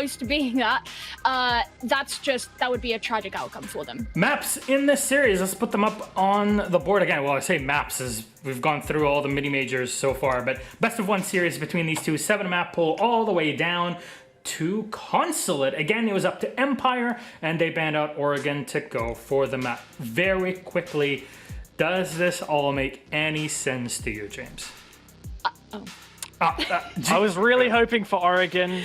close to being that, that would be a tragic outcome for them. Maps in this series, let's put them up on the board again. Well, I say maps as we've gone through all the mini majors so far, but best of one series between these two, 7 map pool all the way down to Consulate. Again, it was up to Empire, and they banned out Oregon to go for the map. Very quickly, does this all make any sense to you, James? I was really hoping for Oregon.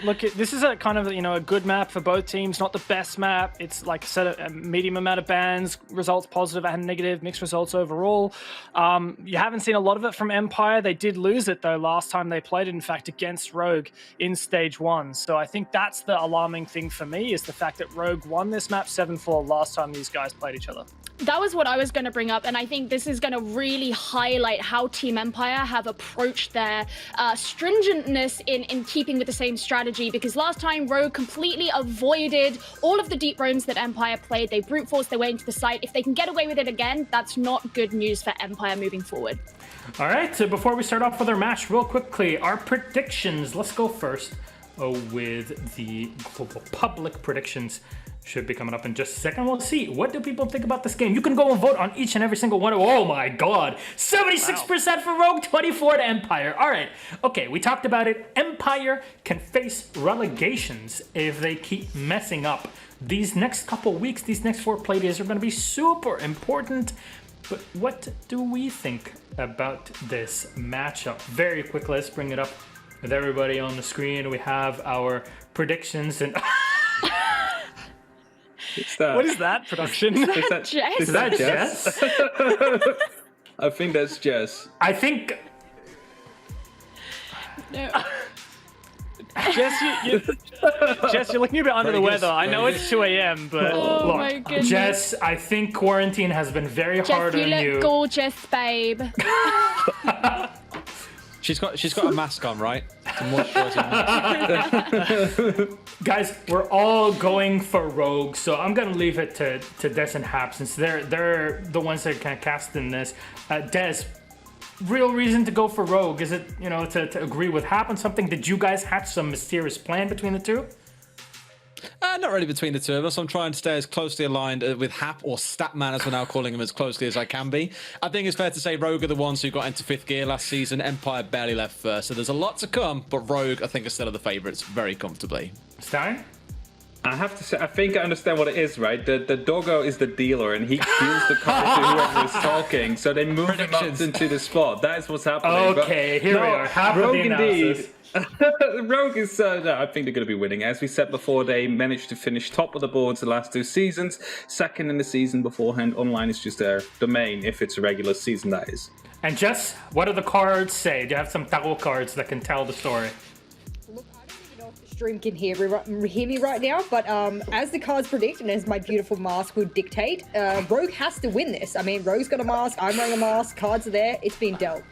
Look, this is a kind of, a good map for both teams. Not the best map. It's like I said, a medium amount of bans, results positive and negative, mixed results overall. You haven't seen a lot of it from Empire. They did lose it though last time they played it, in fact, against Rogue in stage 1. So I think that's the alarming thing for me, is the fact that Rogue won this map 7-4 last time these guys played each other. That was what I was going to bring up, and I think this is going to really highlight how Team Empire have approached their stringentness in keeping with the same strategy, because last time Rogue completely avoided all of the deep roams that Empire played. They brute forced their way into the site. If they can get away with it again, that's not good news for Empire moving forward. All right, so before we start off with our match, real quickly, our predictions. Let's go first with the global public predictions. Should be coming up in just a second. We'll see. What do people think about this game? You can go and vote on each and every single one. Oh my God. 76% for Rogue, 24 to Empire. All right. Okay, we talked about it. Empire can face relegations if they keep messing up. These next couple weeks, these next 4 play days are going to be super important. But what do we think about this matchup? Very quick, let's bring it up with everybody on the screen. We have our predictions and... What is that, production? Is that Jess? I think that's Jess. I think... No. Jess, you're looking a bit under the weather. I know it's 2 a.m., but... Oh look, my goodness. Jess, I think quarantine has been very hard on you. Jess, you look gorgeous, babe. She's got a mask on, right? Mask. Guys, we're all going for Rogue, so I'm gonna leave it to Des and Hap, since they're the ones that can cast in this. Des, real reason to go for Rogue? Is it to agree with Hap on something? Did you guys hatch some mysterious plan between the two? Not really between the two of us. I'm trying to stay as closely aligned with Hap, or Statman as we're now calling him, as closely as I can be. I think it's fair to say Rogue are the ones who got into 5th gear last season. Empire barely left first, so there's a lot to come, but Rogue, I think, are still the favourites very comfortably. Stein? I have to say, I think I understand what it is, right? The doggo is the dealer, and he deals the cards to whoever is talking, so they move him up into the spot. That is what's happening. Okay, here we are. Half Rogue of the analysis. indeed. Rogue is, no, I think they're going to be winning. As we said before, they managed to finish top of the boards the last 2 seasons, second in the season beforehand. Online is just their domain, if it's a regular season, that is. And Jess, what do the cards say? Do you have some tarot cards that can tell the story? Look, I don't even know if the stream can hear me right now, but as the cards predict, and as my beautiful mask would dictate, Rogue has to win this. I mean, Rogue's got a mask, I'm wearing a mask, cards are there, it's been dealt.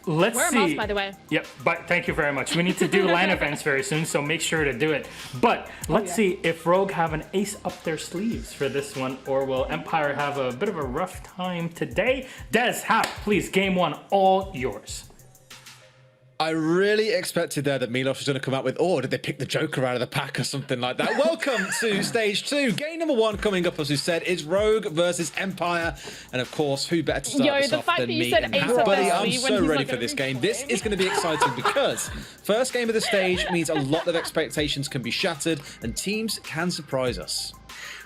Let's Wear a see. mask, by the way. Yep, but thank you very much. We need to do LAN events very soon, so make sure to do it. But let's see if Rogue have an ace up their sleeves for this one, or will Empire have a bit of a rough time today? Des, Hap, please, game 1, all yours. I really expected there that Milos was going to come out with, did they pick the Joker out of the pack or something like that? Welcome to stage 2. Game number 1 coming up, as we said, is Rogue versus Empire. And of course, who better to start this off than me and Hap? Buddy, I'm so ready for this game. This is going to be exciting because first game of the stage means a lot of expectations can be shattered and teams can surprise us.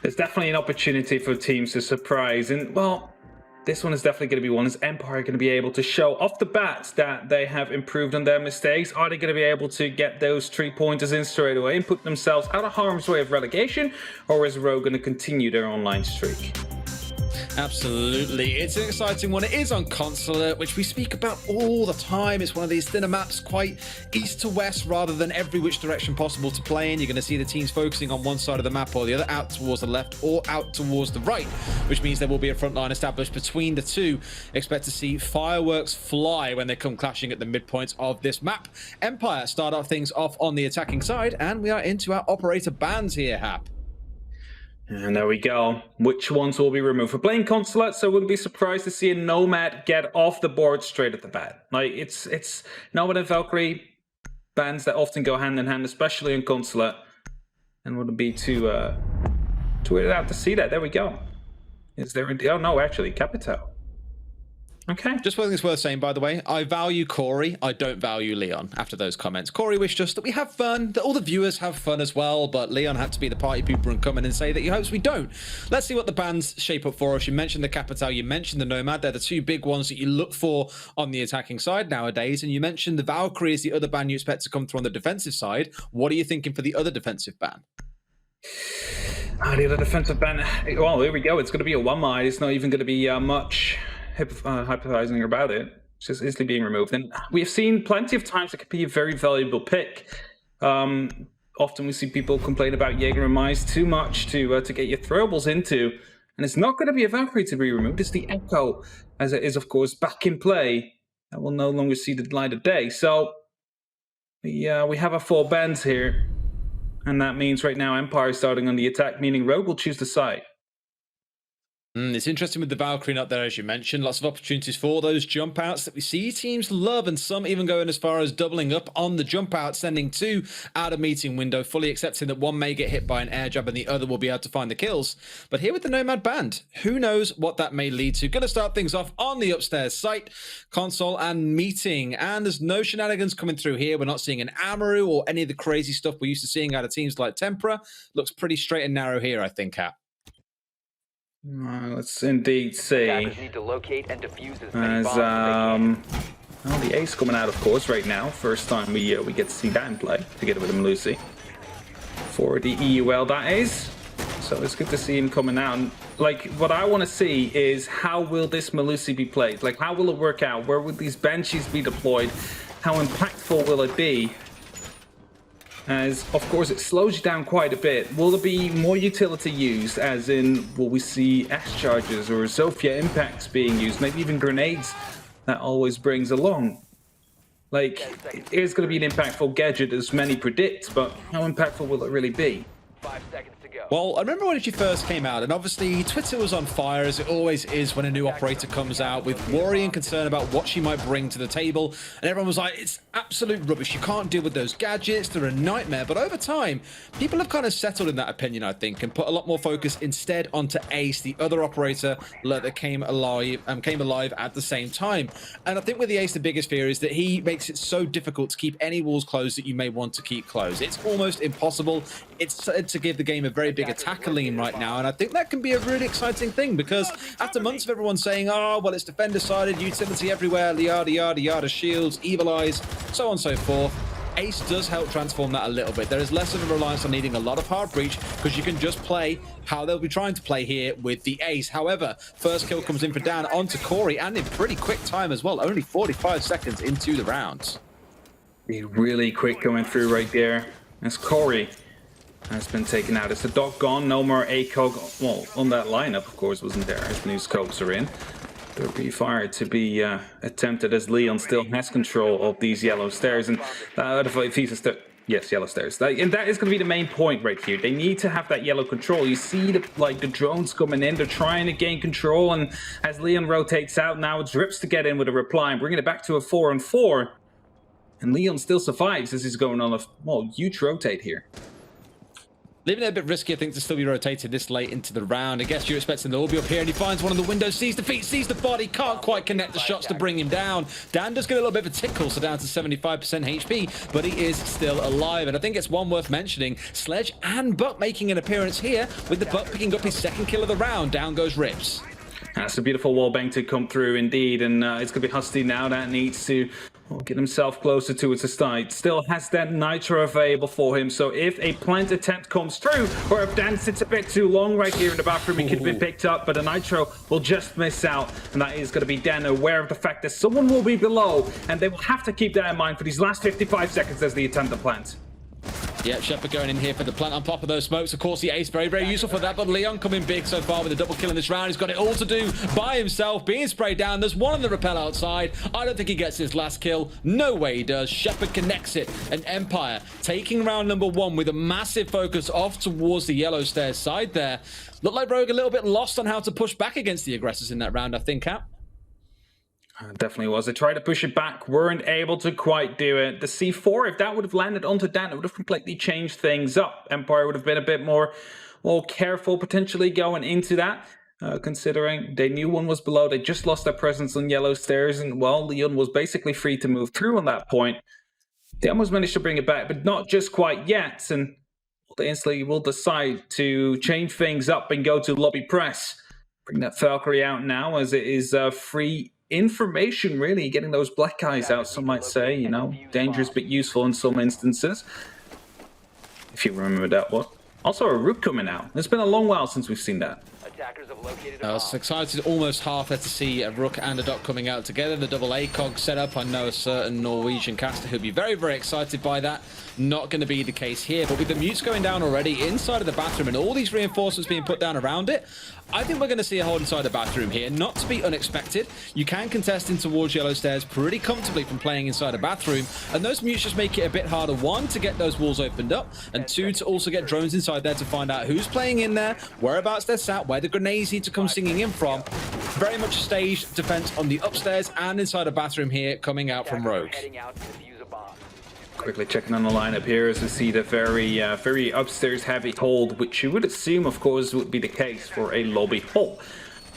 There's definitely an opportunity for teams to surprise, and well, this one is definitely going to be one. Is Empire going to be able to show off the bat that they have improved on their mistakes? Are they going to be able to get those 3-pointers in straight away and put themselves out of harm's way of relegation? Or is Rogue going to continue their online streak? Absolutely. It's an exciting one. It is on Consulate, which we speak about all the time. It's one of these thinner maps, quite east to west rather than every which direction possible to play in. You're going to see the teams focusing on one side of the map or the other, out towards the left or out towards the right, which means there will be a front line established between the two. Expect to see fireworks fly when they come clashing at the midpoints of this map. Empire start off things off on the attacking side, and we are into our operator bans here, Hap. And there we go. Which ones will be removed? We're playing Consulate, so I wouldn't be surprised to see a Nomad get off the board straight at the bat. Like, it's Nomad and Valkyrie bans that often go hand in hand, especially in Consulate. And would it be to wait it out to see that? There we go. Is there? Oh no, actually, Capito. Okay. Just one thing that's worth saying, by the way, I value Corey. I don't value Leon after those comments. Corey wished us that we have fun, that all the viewers have fun as well, but Leon had to be the party pooper and come in and say that he hopes we don't. Let's see what the bans shape up for us. You mentioned the Capital, you mentioned the Nomad. They're the two big ones that you look for on the attacking side nowadays, and you mentioned the Valkyrie is the other ban you expect to come through on the defensive side. What are you thinking for the other defensive ban? The other defensive ban, well, here we go. It's going to be a 1-mide. It's not even going to be much hypothesizing about it. It's just easily being removed. And we have seen plenty of times it could be a very valuable pick. Often we see people complain about Jaeger and Mice too much to get your throwables into. And it's not going to be a Valkyrie to be removed. It's the Echo, as it is, of course, back in play. That will no longer see the light of day. So we have our 4 bans here. And that means right now Empire is starting on the attack, meaning Rogue will choose the side. It's interesting with the Valkyrie not there, as you mentioned. Lots of opportunities for those jump outs that we see teams love, and some even going as far as doubling up on the jump out, sending 2 out of meeting window, fully accepting that one may get hit by an air jab and the other will be able to find the kills. But here with the Nomad band, who knows what that may lead to. Going to start things off on the upstairs site, console and meeting, and there's no shenanigans coming through here. We're not seeing an Amaru or any of the crazy stuff we're used to seeing out of teams like Tempera. Looks pretty straight and narrow here, I think, Cap. Let's indeed see. Need to locate and defuse as many As bombs well, the ace coming out, of course, right now. First time we get to see that in play together with him, Lucy. For the EUL, that is. So it's good to see him coming out. And, like, what I want to see is how will this Melusi be played? Like, how will it work out? Where would these Banshees be deployed? How impactful will it be? As, of course, it slows you down quite a bit. Will there be more utility used, as in, will we see S-charges or Zofia impacts being used? Maybe even grenades that always brings along. Like, it is going to be an impactful gadget, as many predict, but how impactful will it really be? 5 seconds to go. Well, I remember when she first came out, and obviously Twitter was on fire, as it always is when a new operator comes out, with worry and concern about what she might bring to the table. And everyone was like, it's absolute rubbish. You can't deal with those gadgets. They're a nightmare. But over time, people have kind of settled in that opinion, I think, and put a lot more focus instead onto Ace, the other operator that came alive at the same time. And I think with the Ace, the biggest fear is that he makes it so difficult to keep any walls closed that you may want to keep closed. It's almost impossible. It's said to give the game a very big attacker lean right now, and I think that can be a really exciting thing, because after months of everyone saying, oh, well, it's defender-sided, utility everywhere, yada, yada, yada, shields, evil eyes, so on and so forth, Ace does help transform that a little bit. There is less of a reliance on needing a lot of hard breach, because you can just play how they'll be trying to play here with the Ace. However, first kill comes in for Dan onto Corey, and in pretty quick time as well, only 45 seconds into the round. Be really quick going through right there. As Corey has been taken out. Is the dog gone? No more ACOG. Well, on that lineup, of course, wasn't there, as new scopes are in. There'll be fire to be attempted, as Leon still has control of these yellow stairs. And if he's yes, yellow stairs. And that is going to be the main point right here. They need to have that yellow control. You see the drones coming in. They're trying to gain control. And as Leon rotates out, now it's Rips to get in with a reply and bringing it back to a 4-on-4. And Leon still survives as he's going on a huge rotate here. Leaving it a bit risky, I think, to still be rotated this late into the round. I guess you're expecting they'll all be up here, and he finds one of the windows, sees the feet, sees the body, can't quite connect the shots to bring him down. Dan does get a little bit of a tickle, so down to 75% HP, but he is still alive. And I think it's one worth mentioning, Sledge and Buck making an appearance here, with the Buck picking up his second kill of the round. Down goes Rips. That's a beautiful wallbang to come through indeed, and it's going to be Husty now that needs to get himself closer to its side. Still has that Nitro available for him, so if a plant attempt comes through, or if Dan sits a bit too long right here in the bathroom, he could have been picked up, but a Nitro will just miss out, and that is going to be Dan aware of the fact that someone will be below, and they will have to keep that in mind for these last 55 seconds as they attempt the plant. Yeah, Shepard going in here for the plant on top of those smokes. Of course, the Ace, very, very useful for that, but Leon coming big so far with a double kill in this round. He's got it all to do by himself, being sprayed down. There's one on the rappel outside. I don't think he gets his last kill. No way he does. Shepard connects it, and Empire taking round number 1 with a massive focus off towards the yellow stairs side there. Looked like Rogue a little bit lost on how to push back against the aggressors in that round, I think, Cap. Definitely was. They tried to push it back, weren't able to quite do it. The C4, if that would have landed onto that, it would have completely changed things up. Empire would have been a bit more careful potentially going into that, considering they knew one was below. They just lost their presence on yellow stairs, and well, Leon was basically free to move through on that point. They almost managed to bring it back, but not just quite yet, and they instantly will decide to change things up and go to lobby press. Bring that Valkyrie out now, as it is free information, really, getting those black eyes out, some might say, you know, dangerous but useful in some instances, if you remember that one. Also a Rook coming out. It's been a long while since we've seen that. Attackers have located I was excited almost half there to see a Rook and a Doc coming out together. The double ACOG setup. I know a certain Norwegian caster who'd be very, very excited by that. Not going to be the case here. But with the mutes going down already inside of the bathroom and all these reinforcements being put down around it, I think we're going to see a hold inside the bathroom here. Not to be unexpected. You can contest in towards yellow stairs pretty comfortably from playing inside a bathroom. And those mutes just make it a bit harder. One, to get those walls opened up. And two, to also get drones inside there to find out who's playing in there, whereabouts they're sat, where the grenades need to come singing in from. Very much staged defense on the upstairs and inside a bathroom here coming out from Rogue. Quickly checking on the lineup here as we see the very upstairs heavy hold, which you would assume, of course, would be the case for a lobby hold.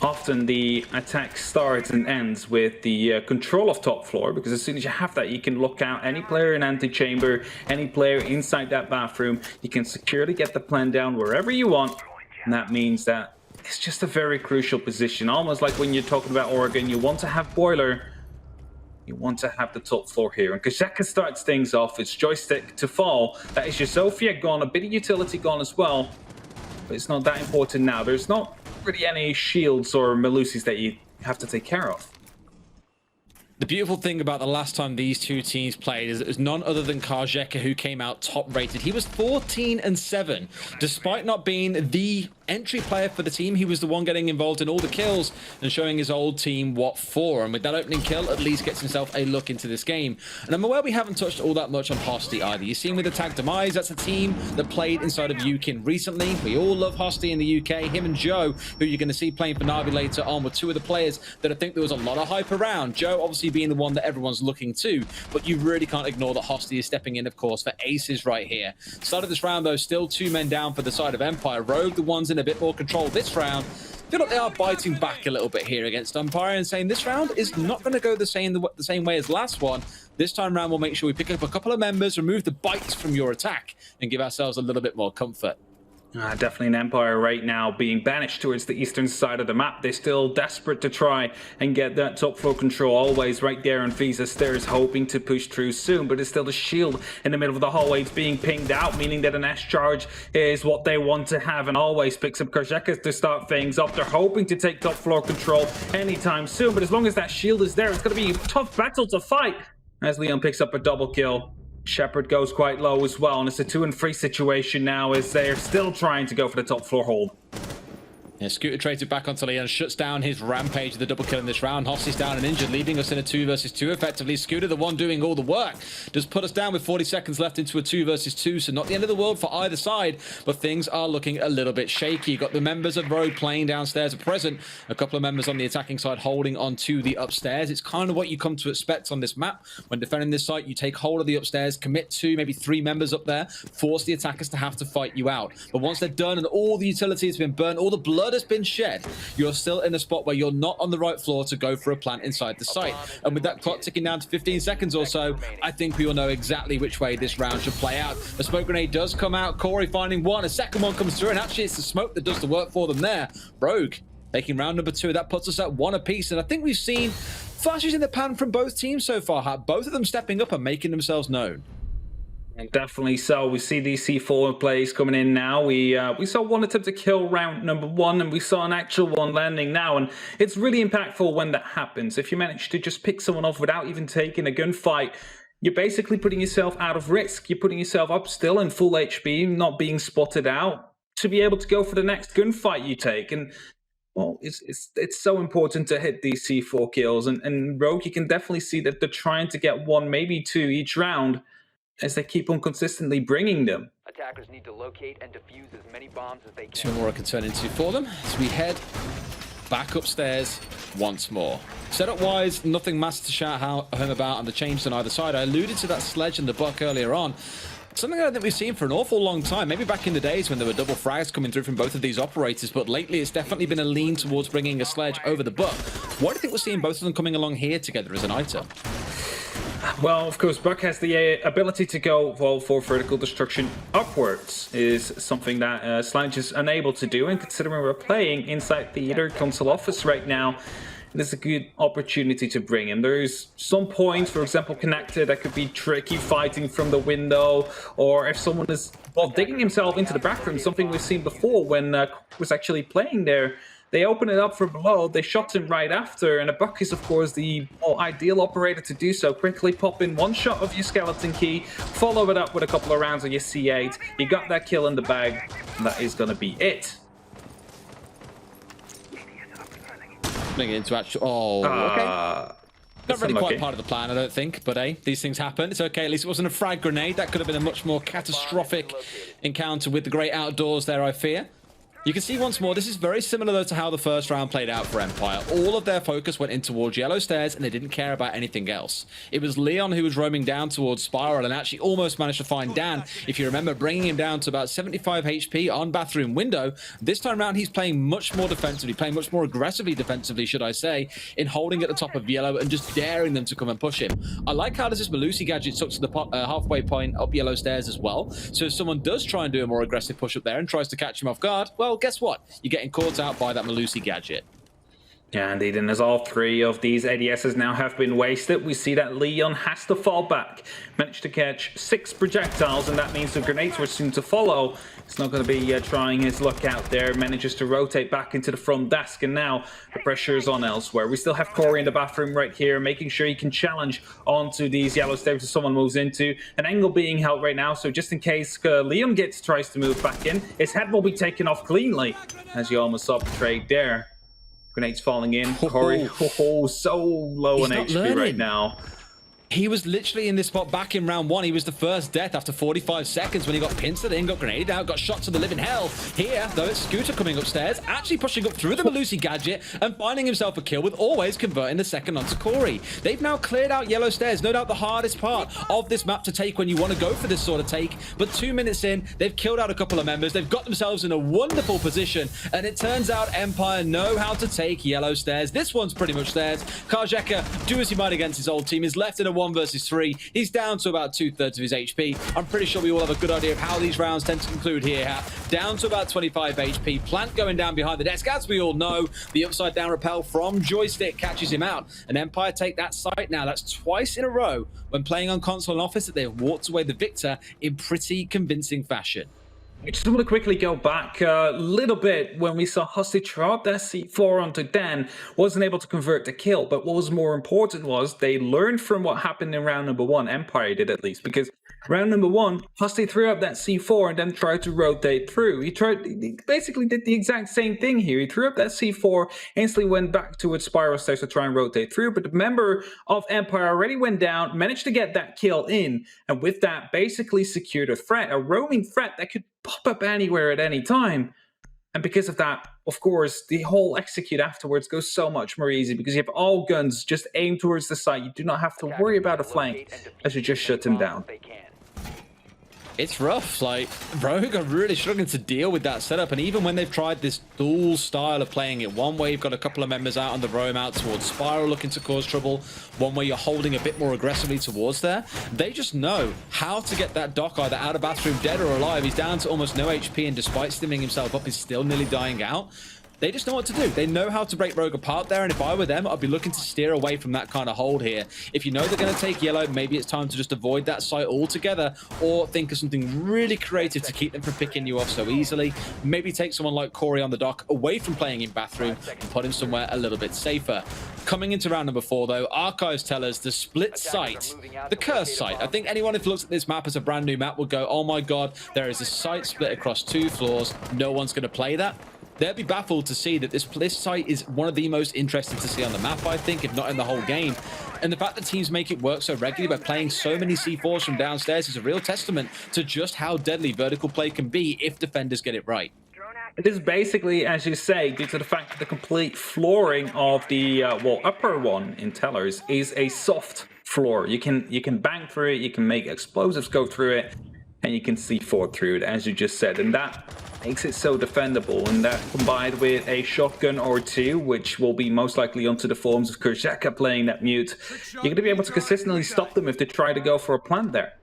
Often the attack starts and ends with the control of top floor, because as soon as you have that, you can lock out any player in antechamber, any player inside that bathroom. You can securely get the plan down wherever you want, and that means that it's just a very crucial position. Almost like when you're talking about Oregon, you want to have boiler. You want to have the top floor here. And Kazaka starts things off. It's joystick to fall. That is your Sophia gone. A bit of utility gone as well. But it's not that important now. There's not really any shields or Melusis that you have to take care of. The beautiful thing about the last time these two teams played is it was none other than Karjeka who came out top rated. He was 14-7. Despite not being the entry player for the team, he was the one getting involved in all the kills and showing his old team what for. And with that opening kill, at least gets himself a look into this game. And I'm aware we haven't touched all that much on Hosty either. You've seen with the Tag Demise, that's a team that played inside of UKIN recently. We all love Hosty in the UK. Him and Joe, who you're going to see playing for Navi later on, were two of the players that I think there was a lot of hype around. Joe obviously being the one that everyone's looking to, but you really can't ignore that Hosty is stepping in, of course, for aces right here. Start of this round, though, still two men down for the side of Empire. Rogue, the ones in a bit more control this round. I feel like they are biting back a little bit here against Empire and saying this round is not going to go the same way as last one. This time round, we'll make sure we pick up a couple of members, remove the bites from your attack, and give ourselves a little bit more comfort. Definitely an Empire right now being banished towards the eastern side of the map. They're still desperate to try and get that top floor control, always right there on Visa stairs, hoping to push through soon, but it's still the shield in the middle of the hallway. It's being pinged out, meaning that an S charge is what they want to have, and always picks up Karjeka to start things up. They're hoping to take top floor control anytime soon, but as long as that shield is there, it's going to be a tough battle to fight. As Leon picks up a double kill. Shepard goes quite low as well, and it's a 2-3 situation now as they're still trying to go for the top floor hold. Yeah, Scooter traded back onto Leon, shuts down his rampage with the double kill in this round. Hosty's down and injured, leaving us in a 2 versus 2 effectively. Scooter, the one doing all the work, just put us down with 40 seconds left into a 2 versus 2, so not the end of the world for either side, but things are looking a little bit shaky. Got the members of Rogue playing downstairs at present, a couple of members on the attacking side holding onto the upstairs. It's kind of what you come to expect on this map. When defending this site, you take hold of the upstairs, commit 2, maybe 3 members up there, force the attackers to have to fight you out. But once they're done and all the utility has been burnt, all the blood has been shed, you're still in a spot where you're not on the right floor to go for a plant inside the site. And with that clock ticking down to 15 seconds or so, I think we all know exactly which way this round should play out. A smoke grenade does come out, Corey finding one, a second one comes through, and actually it's the smoke that does the work for them there. Rogue taking round number 2, that puts us at 1 apiece, and I think we've seen flashes in the pan from both teams so far, both of them stepping up and making themselves known. And definitely so. We see these C4 plays coming in now. We saw one attempt to kill round number 1, and we saw an actual one landing now. And it's really impactful when that happens. If you manage to just pick someone off without even taking a gunfight, you're basically putting yourself out of risk. You're putting yourself up still in full HP, not being spotted out, to be able to go for the next gunfight you take. And well, it's so important to hit these C4 kills. And Rogue, you can definitely see that they're trying to get 1, maybe 2 each round, as they keep on consistently bringing them. Attackers need to locate and defuse as many bombs as they can. 2 more I can turn into for them as we head back upstairs once more. Setup-wise, nothing massive to shout home about on the changes on either side. I alluded to that sledge and the buck earlier on. Something I don't think we've seen for an awful long time. Maybe back in the days when there were double frags coming through from both of these operators, but lately it's definitely been a lean towards bringing a sledge over the buck. Why do you think we're seeing both of them coming along here together as an item? Well, of course, Buck has the ability to go for vertical destruction upwards, is something that Sledge is unable to do, and considering we're playing inside theater console office right now, there's a good opportunity to bring him. There's some points, for example, connected, that could be tricky, fighting from the window, or if someone is, well, digging himself into the bathroom, something we've seen before when was actually playing there. They open it up from below, they shot him right after, and a Buck is, of course, the ideal operator to do so. Quickly pop in one shot of your skeleton key, follow it up with a couple of rounds of your C8. You got that kill in the bag, and that is going to be it. Bring it into actual... Oh, okay. Not really quite part of the plan, I don't think, but hey, these things happen. It's okay, at least it wasn't a frag grenade. That could have been a much more catastrophic encounter with the great outdoors there, I fear. You can see once more, this is very similar though to how the first round played out for Empire. All of their focus went in towards yellow stairs and they didn't care about anything else. It was Leon who was roaming down towards Spiral and actually almost managed to find Dan, if you remember, bringing him down to about 75 HP on bathroom window. This time around, he's playing much more defensively, playing much more aggressively defensively, should I say, in holding at the top of yellow and just daring them to come and push him. I like how this Malusi gadget took to the halfway point up yellow stairs as well. So if someone does try and do a more aggressive push up there and tries to catch him off guard, well, guess what? You're getting caught out by that Malusi gadget. Yeah, indeed, and as all three of these ADSs now have been wasted, we see that Leon has to fall back. Managed to catch 6 projectiles, and that means the grenades were soon to follow. It's not going to be trying his luck out there. Manages to rotate back into the front desk, and now the pressure is on elsewhere. We still have Corey in the bathroom right here, making sure he can challenge onto these yellow stairs if someone moves into. An angle being held right now, so just in case Leon tries to move back in, his head will be taken off cleanly, as you almost saw portrayed there. Grenades falling in. Corey, so low on HP right now. He was literally in this spot back in round 1. He was the first death after 45 seconds when he got pinched in, got grenaded out, got shot to the living hell. Here, though, it's Scooter coming upstairs, actually pushing up through the Malusi gadget and finding himself a kill with always converting the second onto Corey. They've now cleared out yellow stairs, no doubt the hardest part of this map to take when you want to go for this sort of take. But 2 minutes in, they've killed out a couple of members. They've got themselves in a wonderful position. And it turns out Empire know how to take yellow stairs. This one's pretty much theirs. Karjeka, do as he might against his old team, is left in a 1 versus 3. He's down to about 2/3 of his HP. I'm pretty sure we all have a good idea of how these rounds tend to conclude here. Down to about 25 HP. Plant going down behind the desk. As we all know, the upside down rappel from Joystick catches him out. And Empire take that site now. That's twice in a row when playing on console and office that they've walked away the victor in pretty convincing fashion. I just want to quickly go back a little bit when we saw Hostage drop that C4 onto Dan, wasn't able to convert the kill, but what was more important was they learned from what happened in round number 1, Empire did at least, because round number 1, Hostage threw up that C4 and then tried to rotate through. He basically did the exact same thing here. He threw up that C4, instantly went back towards Spiral Stairs to try and rotate through, but the member of Empire already went down, managed to get that kill in, and with that basically secured a threat, a roaming threat that could pop up anywhere at any time. And because of that, of course, the whole execute afterwards goes so much more easy because you have all guns just aimed towards the site. You do not have to worry about a flank as you just shut him down. It's rough. Like, Rogue are really struggling to deal with that setup, and even when they've tried this dual style of playing it, one way you've got a couple of members out on the roam out towards Spiral looking to cause trouble, one way you're holding a bit more aggressively towards there, they just know how to get that Doc either out of bathroom dead or alive. He's down to almost no HP, and despite stimming himself up, he's still nearly dying out. They just know what to do. They know how to break Rogue apart there, and if I were them, I'd be looking to steer away from that kind of hold here. If you know they're going to take yellow, maybe it's time to just avoid that site altogether, or think of something really creative to keep them from picking you off so easily. Maybe take someone like Corey on the dock away from playing in bathroom and put him somewhere a little bit safer. Coming into round number 4, though, archives tell us the split site, the cursed site. I think anyone who looks at this map as a brand new map will go, oh my god, there is a site split across 2 floors. No one's going to play that. They'll be baffled to see that this site is one of the most interesting to see on the map, I think, if not in the whole game. And the fact that teams make it work so regularly by playing so many C4s from downstairs is a real testament to just how deadly vertical play can be if defenders get it right. It is basically, as you say, due to the fact that the complete flooring of the upper one in Tellers is a soft floor. You can bang through it, you can make explosives go through it, and you can C4 through it, as you just said, and that makes it so defendable. And that combined with a shotgun or two, which will be most likely onto the forms of Kurjaka playing that mute, you're going to be able to consistently stop them if they try to go for a plant there.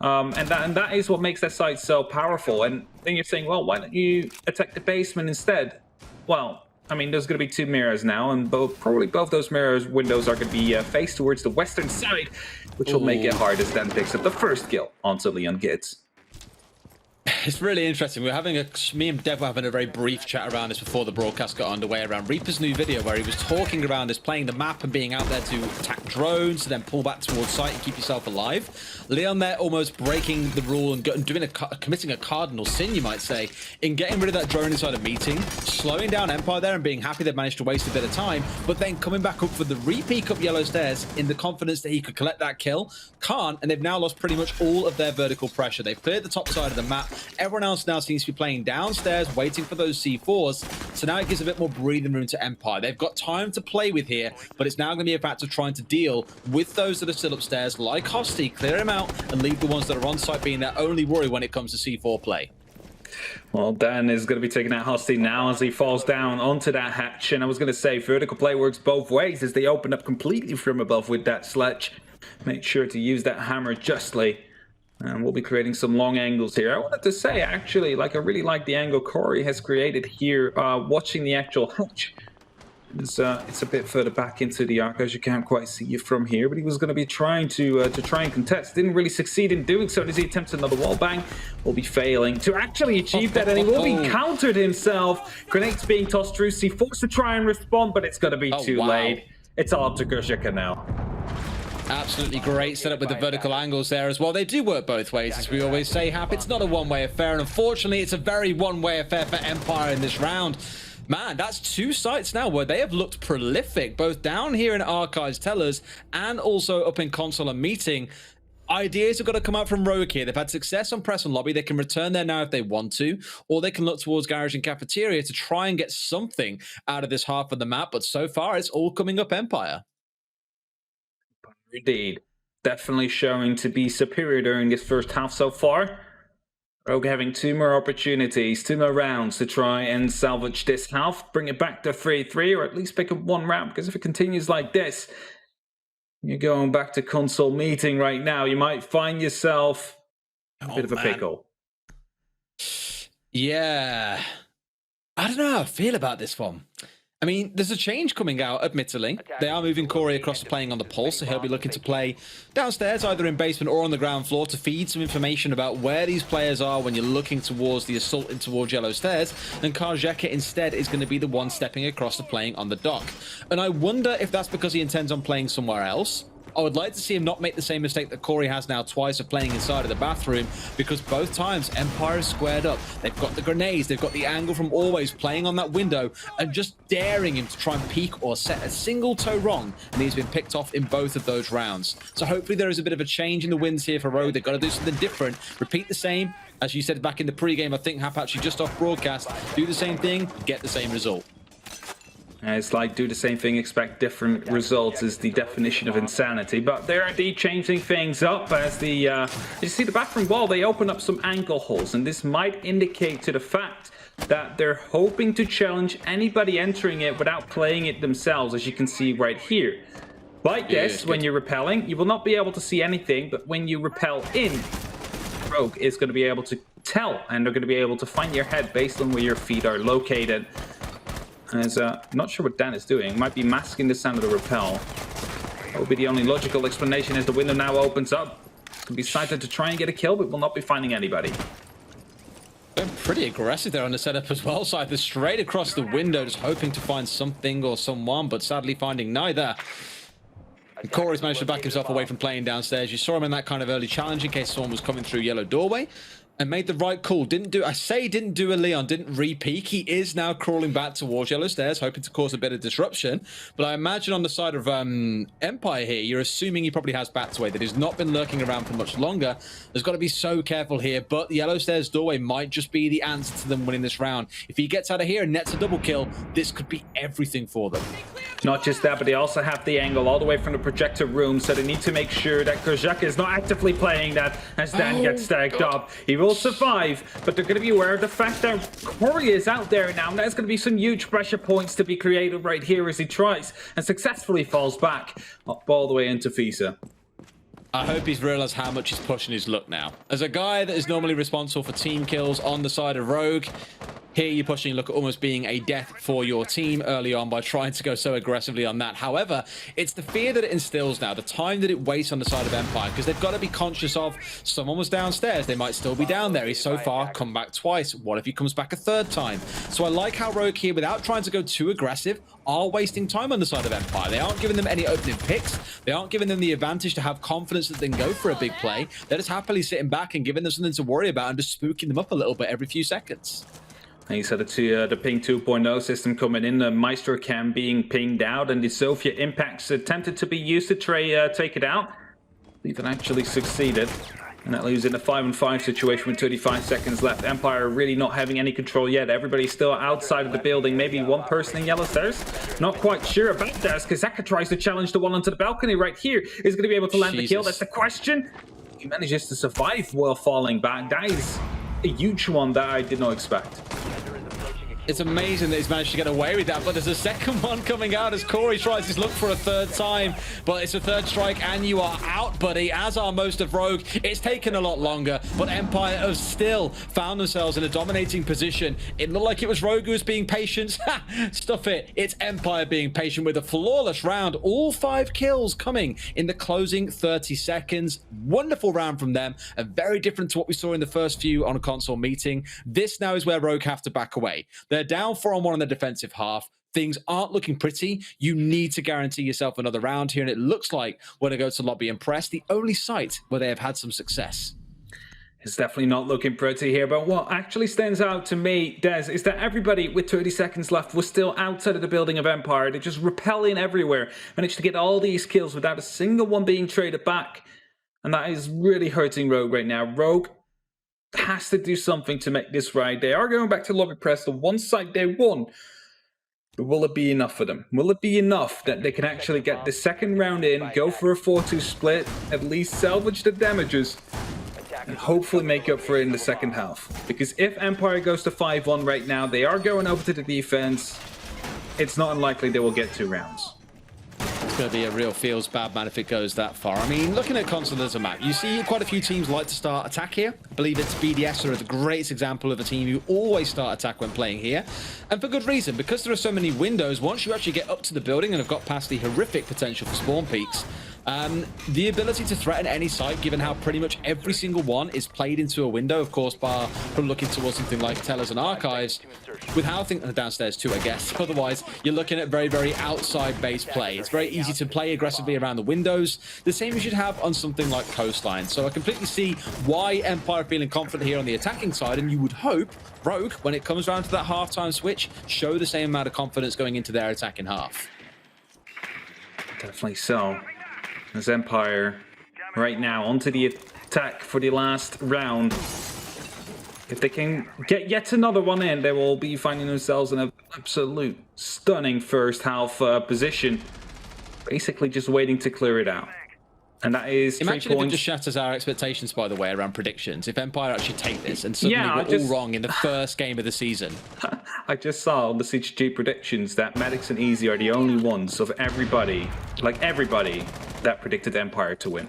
And that is what makes that site so powerful. And then you're saying, well, why don't you attack the basement instead? Well, I mean, there's going to be two mirrors now, and probably both those mirrors windows are going to be faced towards the western side, which will make it hard as Dan picks up the first kill onto Leon Gids. It's really interesting. Me and Dev were having a very brief chat around this before the broadcast got underway around Reaper's new video, where he was talking around this, playing the map and being out there to attack drones, to then pull back towards site and keep yourself alive. Leon there almost breaking the rule and committing a cardinal sin, you might say, in getting rid of that drone inside a meeting, slowing down Empire there and being happy they've managed to waste a bit of time, but then coming back up for the repeak up yellow stairs in the confidence that he could collect that kill. Can't, and they've now lost pretty much all of their vertical pressure. They've cleared the top side of the map. Everyone else now seems to be playing downstairs, waiting for those C4s. So now it gives a bit more breathing room to Empire. They've got time to play with here, but it's now going to be a fact of trying to deal with those that are still upstairs, like Hosty, clear him out, and leave the ones that are on site being their only worry when it comes to C4 play. Well, Dan is going to be taking out Hosty now as he falls down onto that hatch. And I was going to say, vertical play works both ways as they open up completely from above with that sledge. Make sure to use that hammer justly. And we'll be creating some long angles here. I wanted to say, actually, I really like the angle Corey has created here, watching the actual hatch. It's a bit further back into the arc, as you can't quite see it from here, but he was going to be trying to try and contest. Didn't really succeed in doing so as he attempts another wall bang. Will be failing to actually achieve that, and he will be countered himself. Grenades being tossed through, forced to try and respond, but it's going to be too late. It's all up to Kurjaka now. Absolutely great setup with the vertical angles there as well. They do work both ways, as we always say, Hap. It's not a one-way affair, and unfortunately, it's a very one-way affair for Empire in this round. Man, that's two sites now where they have looked prolific, both down here in Archives Tellers and also up in Console and Meeting. Ideas have got to come out from Rogue here. They've had success on Press and Lobby. They can return there now if they want to, or they can look towards Garage and Cafeteria to try and get something out of this half of the map, but so far, it's all coming up Empire. Indeed. Definitely showing to be superior during this first half so far. Rogue having two more opportunities, two more rounds to try and salvage this half, bring it back to 3-3, or at least pick up one round, because if it continues like this, you're going back to Console Meeting right now, you might find yourself a bit of a pickle. Yeah. I don't know how I feel about this one. I mean, there's a change coming out, admittedly. They are moving Corey across to playing on the Pulse, so he'll be looking to play downstairs, either in basement or on the ground floor, to feed some information about where these players are when you're looking towards the assault in towards Yellow Stairs. And Kurjaka instead is going to be the one stepping across to playing on the dock. And I wonder if that's because he intends on playing somewhere else. I would like to see him not make the same mistake that Corey has now twice of playing inside of the bathroom, because both times Empire is squared up. They've got the grenades, they've got the angle from always playing on that window and just daring him to try and peek or set a single toe wrong, and he's been picked off in both of those rounds. So hopefully there is a bit of a change in the winds here for Rogue. They've got to do something different, repeat the same. As you said back in the pre-game, I think Hap actually just off broadcast, do the same thing, get the same result. It's like do the same thing, expect different results is the definition of insanity. But they're indeed changing things up as you see the bathroom wall, they open up some angle holes, and this might indicate to the fact that they're hoping to challenge anybody entering it without playing it themselves, as you can see right here. Like this, when you're repelling, you will not be able to see anything, but when you repel in, Rogue is going to be able to tell, and they're going to be able to find your head based on where your feet are located. As not sure what Dan is doing. Might be masking the sound of the repel. That will be the only logical explanation as the window now opens up. Can be sighted to try and get a kill, but will not be finding anybody. They're pretty aggressive there on the setup as well. Scyther straight across the window, just hoping to find something or someone, but sadly finding neither. And Corey's managed to back himself away from playing downstairs. You saw him in that kind of early challenge in case someone was coming through yellow doorway. And made the right call. Didn't do a Leon, didn't re-peek. He is now crawling back towards Yellow Stairs, hoping to cause a bit of disruption. But I imagine on the side of Empire here, you're assuming he probably has Batway, that he's not been lurking around for much longer. There's got to be so careful here, but the Yellow Stairs doorway might just be the answer to them winning this round. If he gets out of here and nets a double kill, this could be everything for them. Not just that, but they also have the angle all the way from the projector room, so they need to make sure that Kozak is not actively playing that as Dan gets stacked up. He will survive, but they're going to be aware of the fact that Corey is out there now, and there's going to be some huge pressure points to be created right here as he tries and successfully falls back up all the way into Fisa. I hope he's realized how much he's pushing his luck now. As a guy that is normally responsible for team kills on the side of Rogue, here you're pushing your luck at almost being a death for your team early on by trying to go so aggressively on that. However, it's the fear that it instills now, the time that it wastes on the side of Empire, because they've got to be conscious of someone was downstairs, they might still be down there. He's so far come back twice. What if he comes back a third time? So I like how Rogue here, without trying to go too aggressive, are wasting time on the side of Empire. They aren't giving them any opening picks. They aren't giving them the advantage to have confidence that they can go for a big play. They're just happily sitting back and giving them something to worry about and just spooking them up a little bit every few seconds. And you said it to the ping 2.0 system coming in, the Maestro cam being pinged out, and the Sophia impacts attempted to be used to take it out. I believe it actually succeeded. And that leaves in a 5-on-5 situation with 35 seconds left. Empire really not having any control yet. Everybody's still outside of the building. Maybe one person in yellow stairs. Not quite sure about that, because Zaka tries to challenge the one onto the balcony right here. Is going to be able to land the kill? That's the question. He manages to survive while falling back. That is a huge one that I did not expect. It's amazing that he's managed to get away with that, but there's a second one coming out as Corey tries his luck for a third time, but it's a third strike and you are out, buddy, as are most of Rogue. It's taken a lot longer, but Empire have still found themselves in a dominating position. It looked like it was Rogue who was being patient. Stuff it. It's Empire being patient with a flawless round. All 5 kills coming in the closing 30 seconds. Wonderful round from them, and very different to what we saw in the first few on a console meeting. This now is where Rogue have to back away. They're down 4-on-1 on the defensive half. Things aren't looking pretty. You need to guarantee yourself another round here, and it looks like when I go to Lobby and Press, the only site where they have had some success. It's definitely not looking pretty here, but what actually stands out to me, Des, is that everybody with 30 seconds left was still outside of the building of Empire. They're just repelling everywhere. Managed to get all these kills without a single one being traded back. And that is really hurting Rogue right now. Rogue has to do something to make this right. They are going back to Lobby Press, the one site they won. But will it be enough for them? Will it be enough that they can actually get the second round in, go for a 4-2 split, at least salvage the damages, and hopefully make up for it in the second half? Because if Empire goes to 5-1 right now, they are going over to the defense. It's not unlikely they will get 2 rounds. It's going to be a real feels bad man if it goes that far. I mean, looking at console as a map, you see quite a few teams like to start attack here. I believe it's BDS are the greatest example of a team who always start attack when playing here. And for good reason, because there are so many windows, once you actually get up to the building and have got past the horrific potential for spawn peaks, the ability to threaten any site, given how pretty much every single one is played into a window, of course, bar from looking towards something like Tellers and Archives, with how things downstairs too, I guess. Otherwise, you're looking at very, very outside base play. It's very easy to play aggressively around the windows, the same as you'd have on something like Coastline. So I completely see why Empire are feeling confident here on the attacking side, and you would hope Rogue, when it comes around to that halftime switch, show the same amount of confidence going into their attacking half. Definitely so. As Empire right now onto the attack for the last round. If they can get yet another one in, they will be finding themselves in an absolute stunning first half position. Basically just waiting to clear it out. And that is 3 Imagine if it points. just shatters our expectations, by the way, around predictions. If Empire actually take this and suddenly we're all wrong in the first game of the season. I just saw on the CGG predictions that Maddox and Easy are the only ones of everybody, like everybody, that predicted Empire to win.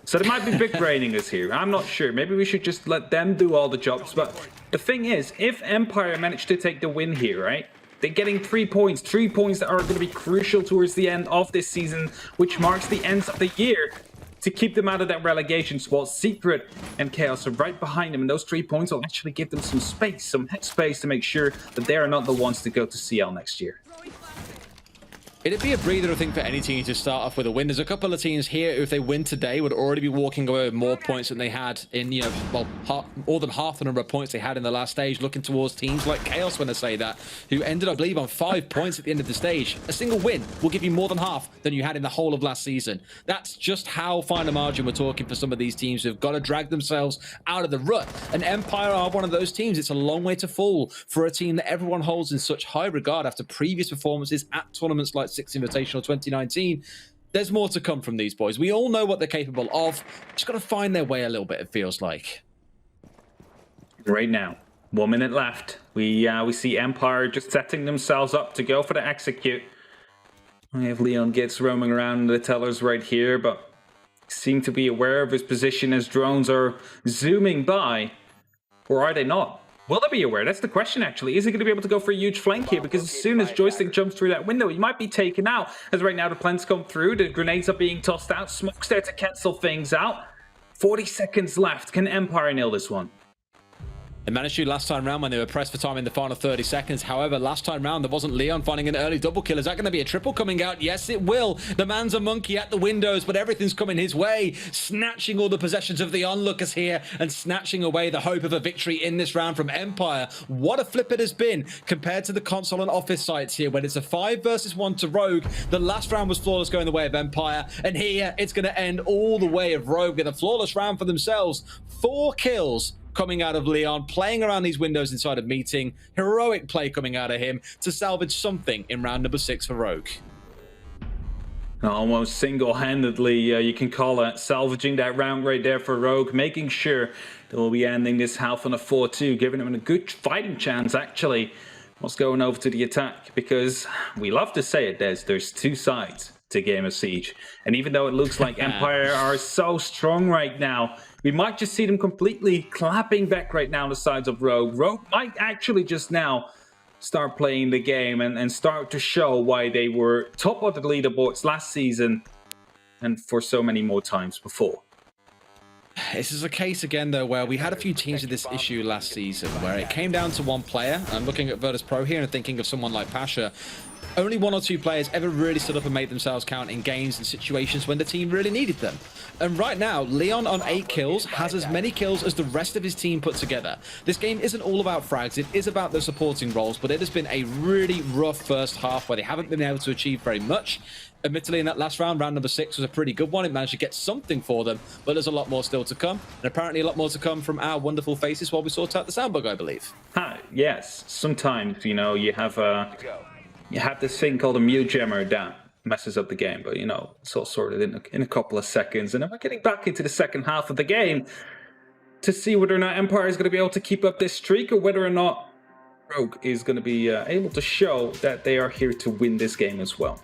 So there might be big braining us here. I'm not sure. Maybe we should just let them do all the jobs. But the thing is, if Empire managed to take the win here, right? They're getting 3 points. 3 points that are going to be crucial towards the end of this season, which marks the end of the year, to keep them out of that relegation spot. Secret and Chaos are right behind them, and those 3 points will actually give them some space, some headspace to make sure that they are not the ones to go to CL next year. It'd be a breather, I think, for any team to start off with a win. There's a couple of teams here who, if they win today, would already be walking away with more points than they had in, you know, well, more than half the number of points they had in the last stage, looking towards teams like Chaos, when I say that, who ended, I believe, on 5 points at the end of the stage. A single win will give you more than half than you had in the whole of last season. That's just how fine a margin we're talking for some of these teams who've got to drag themselves out of the rut. And Empire are one of those teams. It's a long way to fall for a team that everyone holds in such high regard after previous performances at tournaments like Six Invitational 2019. There's more to come from these boys. We all know what they're capable of. Just got to find their way a little bit, it feels like. Right now, 1 minute left. We see Empire just setting themselves up to go for the execute. We have Leon Gitz roaming around the tellers right here, but seem to be aware of his position as drones are zooming by. Or are they not? Will they be aware? That's the question, actually. Is he going to be able to go for a huge flank here? Because as soon as Joystick jumps through that window, he might be taken out. As right now, the plants come through. The grenades are being tossed out. Smoke's there to cancel things out. 40 seconds left. Can Empire nail this one? They managed to last time round when they were pressed for time in the final 30 seconds. However, last time round, there wasn't Leon finding an early double kill. Is that going to be a triple coming out? Yes, it will. The man's a monkey at the windows, but everything's coming his way. Snatching all the possessions of the onlookers here and snatching away the hope of a victory in this round from Empire. What a flip it has been compared to the console and office sites here, when it's a 5 versus 1 to Rogue. The last round was flawless going the way of Empire, and here it's going to end all the way of Rogue with a flawless round for themselves. 4 kills coming out of Leon, playing around these windows inside of meeting. Heroic play coming out of him to salvage something in round number 6 for Rogue. Almost single-handedly, you can call it, salvaging that round right there for Rogue, making sure that we'll be ending this half on a 4-2, giving him a good fighting chance, actually. What's going over to the attack? Because we love to say it, there's 2 sides to Game of Siege. And even though it looks like Empire are so strong right now, we might just see them completely clapping back right now on the sides of Rogue. Rogue might actually just now start playing the game and start to show why they were top of the leaderboards last season and for so many more times before. This is a case again, though, where we had a few teams with this issue last season, where it came down to one player. I'm looking at Virtus Pro here and thinking of someone like Pasha. Only 1 or 2 players ever really stood up and made themselves count in games and situations when the team really needed them. And right now, Leon on 8 kills has as many kills as the rest of his team put together. This game isn't all about frags, it is about the supporting roles, but it has been a really rough first half where they haven't been able to achieve very much. Admittedly, in that last round, round number 6 was a pretty good one. It managed to get something for them, but there's a lot more still to come. And apparently a lot more to come from our wonderful faces while we sort out the sound bug, I believe. Yes, sometimes, you know, you have this thing called a mute jammer that messes up the game, but you know, it's all sorted in a couple of seconds. And then we're getting back into the second half of the game to see whether or not Empire is going to be able to keep up this streak, or whether or not Rogue is going to be able to show that they are here to win this game as well.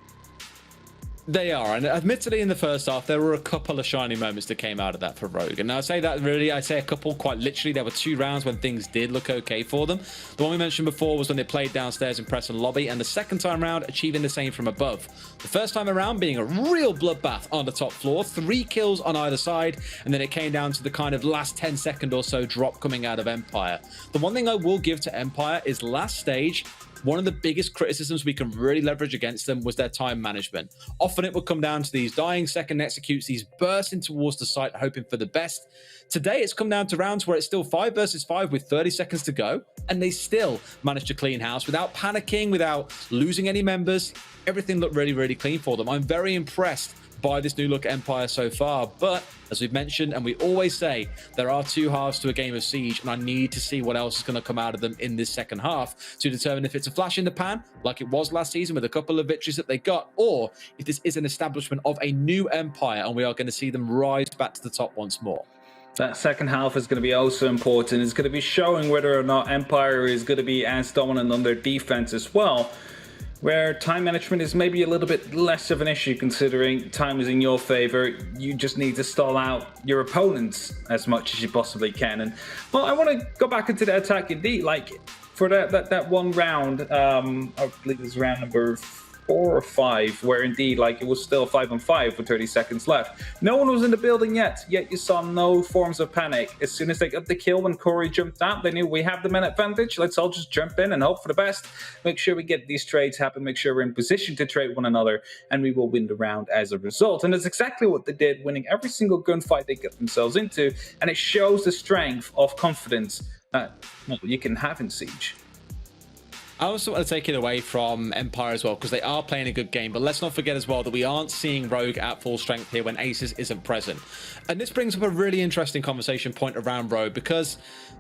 They are, and admittedly in the first half there were a couple of shining moments that came out of that for Rogue, and I say a couple quite literally. There were 2 rounds when things did look okay for them. The one we mentioned before was when they played downstairs in press and lobby, and the second time around achieving the same from above. The first time around being a real bloodbath on the top floor, 3 kills on either side, and then it came down to the kind of last 10-second or so drop coming out of Empire. The one thing I will give to Empire is last stage, one of the biggest criticisms we can really leverage against them was their time management. Often it would come down to these dying second executes, these bursting towards the site, hoping for the best. Today, it's come down to rounds where it's still 5 versus 5 with 30 seconds to go, and they still managed to clean house without panicking, without losing any members. Everything looked really, really clean for them. I'm very impressed by this new look Empire so far, but as we've mentioned and we always say, there are 2 halves to a game of Siege, and I need to see what else is going to come out of them in this second half to determine if it's a flash in the pan like it was last season with a couple of victories that they got, or if this is an establishment of a new Empire and we are going to see them rise back to the top once more. That second half is going to be also important. It's going to be showing whether or not Empire is going to be as dominant on their defense as well, where time management is maybe a little bit less of an issue, considering time is in your favor. You just need to stall out your opponents as much as you possibly can. And well, I want to go back into the attack indeed. Like for that one round, I believe it was round number 4 or 5, where indeed, like, it was still 5-on-5 with 30 seconds left. No one was in the building yet you saw no forms of panic. As soon as they got the kill, when Corey jumped out, they knew we have the man advantage. Let's all just jump in and hope for the best. Make sure we get these trades happen, make sure we're in position to trade one another, and we will win the round as a result. And that's exactly what they did, winning every single gunfight they get themselves into, and it shows the strength of confidence that you can have in Siege. I also want to take it away from Empire as well, because they are playing a good game, but let's not forget as well that we aren't seeing Rogue at full strength here when Aces isn't present. And this brings up a really interesting conversation point around Rogue, because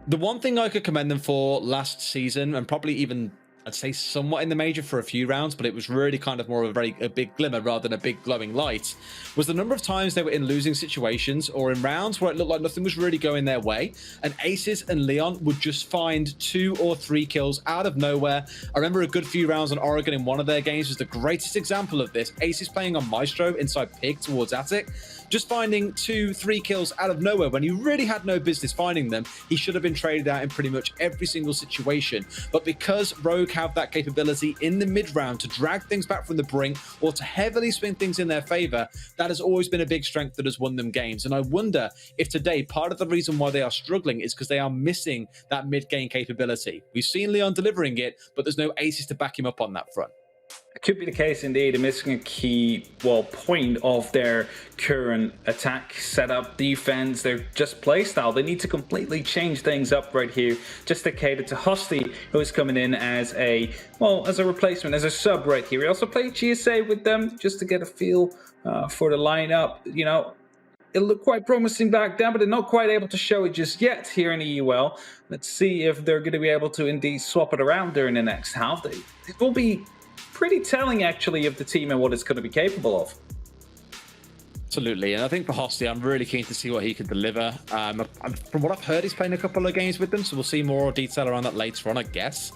the one thing I could commend them for last season, and probably even I'd say somewhat in the major for a few rounds, but it was really kind of more of a big glimmer rather than a big glowing light, was the number of times they were in losing situations or in rounds where it looked like nothing was really going their way, and Aces and Leon would just find 2 or 3 kills out of nowhere. I remember a good few rounds on Oregon in one of their games was the greatest example of this. Aces playing on Maestro inside Pig towards Attic, just finding 2-3 kills out of nowhere when you really had no business finding them. He should have been traded out in pretty much every single situation, but because Rogue have that capability in the mid-round to drag things back from the brink or to heavily swing things in their favor, that has always been a big strength that has won them games. And I wonder if today part of the reason why they are struggling is because they are missing that mid-game capability. We've seen Leon delivering it, but there's no Aces to back him up on that front. It could be the case indeed, missing a key, point of their current attack setup, defense, their just playstyle. They need to completely change things up right here, just to cater to Hosty, who is coming in as a replacement, as a sub right here. We also played GSA with them just to get a feel for the lineup. You know, it looked quite promising back then, but they're not quite able to show it just yet here in EUL. Let's see if they're going to be able to indeed swap it around during the next half. It will be pretty telling actually of the team and what it's going to be capable of. Absolutely, and I think for Hosty, I'm really keen to see what he can deliver. From what I've heard, he's playing a couple of games with them, so we'll see more detail around that later on, I guess.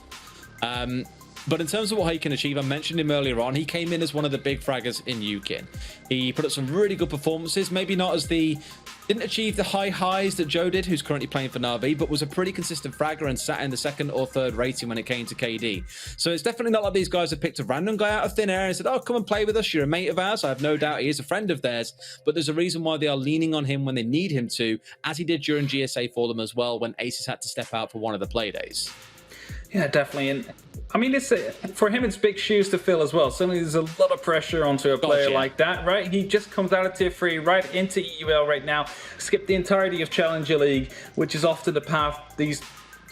But in terms of what he can achieve, I mentioned him earlier on. He came in as one of the big fraggers in UKIN. He put up some really good performances, maybe not as didn't achieve the high highs that Joe did, who's currently playing for Na'Vi, but was a pretty consistent fragger and sat in the 2nd or 3rd rating when it came to KD. So it's definitely not like these guys have picked a random guy out of thin air and said, oh, come and play with us, you're a mate of ours. I have no doubt he is a friend of theirs, but there's a reason why they are leaning on him when they need him to, as he did during GSA for them as well, when Aces had to step out for one of the Playdays. Yeah, definitely. And I mean, for him, it's big shoes to fill as well. Suddenly there's a lot of pressure onto a player like that, right? He just comes out of tier 3 right into EUL right now, skipped the entirety of Challenger League, which is often the path these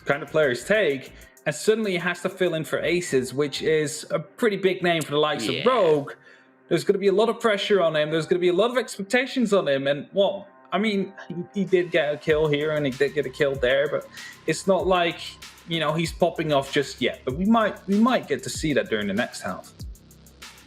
kind of players take, and suddenly he has to fill in for Aces, which is a pretty big name for the likes of Rogue. There's going to be a lot of pressure on him. There's going to be a lot of expectations on him, and well, I mean, he did get a kill here and he did get a kill there, but it's not like, you know, he's popping off just yet. But we might get to see that during the next half.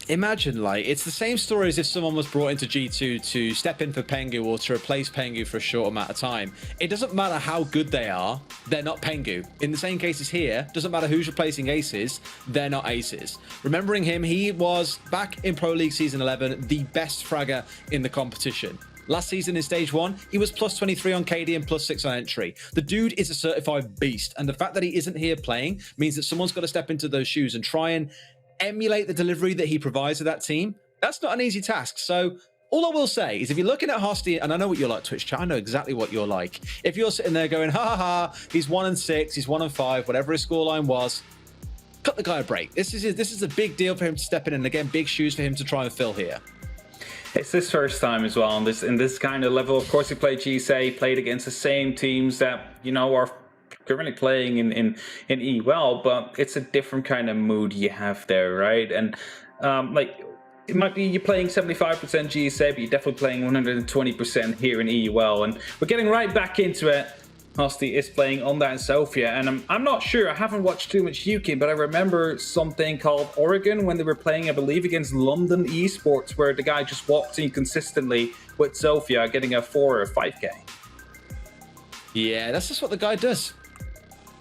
Imagine, like, it's the same story as if someone was brought into G2 to step in for Pengu or to replace Pengu for a short amount of time. It doesn't matter how good they are, they're not Pengu. In the same cases here, doesn't matter who's replacing Aces, they're not Aces. Remembering him, he was, back in Pro League Season 11, the best fragger in the competition. Last season in Stage 1, he was plus 23 on KD and plus 6 on entry. The dude is a certified beast, and the fact that he isn't here playing means that someone's got to step into those shoes and try and emulate the delivery that he provides to that team. That's not an easy task. So all I will say is if you're looking at Hosty, and I know what you're like, Twitch chat, I know exactly what you're like. If you're sitting there going, ha ha ha, he's 1-6, he's 1-5, whatever his scoreline was, cut the guy a break. This is a big deal for him to step in, and again, big shoes for him to try and fill here. It's his first time as well in this kind of level. Of course, he played GSA, played against the same teams that, you know, are currently playing in EUL, but it's a different kind of mood you have there, right? And like, it might be you're playing 75% GSA, but you're definitely playing 120% here in EUL, and we're getting right back into it. Hosty is playing on that Sophia, and I'm not sure, I haven't watched too much UK, but I remember something called Oregon when they were playing, I believe, against London Esports, where the guy just walked in consistently with Sophia, getting a 4 or 5k. Yeah, that's just what the guy does.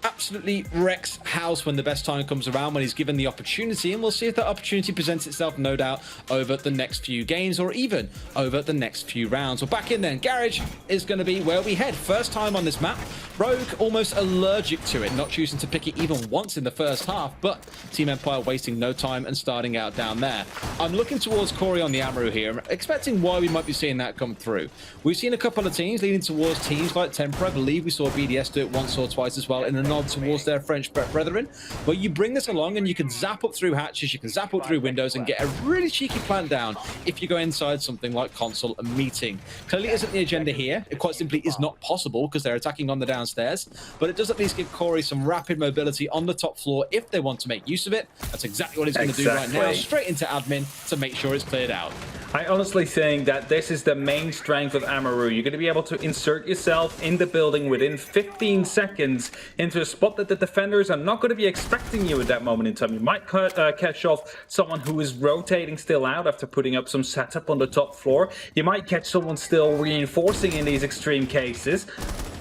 absolutely wrecks house when the best time comes around, when he's given the opportunity, and we'll see if that opportunity presents itself, no doubt, over the next few games or even over the next few rounds. Well, back in then, Garage is going to be where we head. First time on this map, Rogue almost allergic to it, not choosing to pick it even once in the first half, but Team Empire wasting no time and starting out down there. I'm looking towards Corey on the Amaru here, expecting why we might be seeing that come through. We've seen a couple of teams leading towards teams like Temper. I believe we saw BDS do it once or twice as well in a nod towards their French brethren, where you bring this along and you can zap up through hatches, you can zap up through windows and get a really cheeky plant down if you go inside something like console and meeting. Clearly isn't the agenda here. It quite simply is not possible because they're attacking on the downstairs, but it does at least give Corey some rapid mobility on the top floor if they want to make use of it. That's exactly what he's going to do right now, straight into admin to make sure it's cleared out. I honestly think that this is the main strength of Amaru. You're going to be able to insert yourself in the building within 15 seconds into a spot that the defenders are not going to be expecting you at that moment in time. You might catch off someone who is rotating still out after putting up some setup on the top floor. You might catch someone still reinforcing in these extreme cases.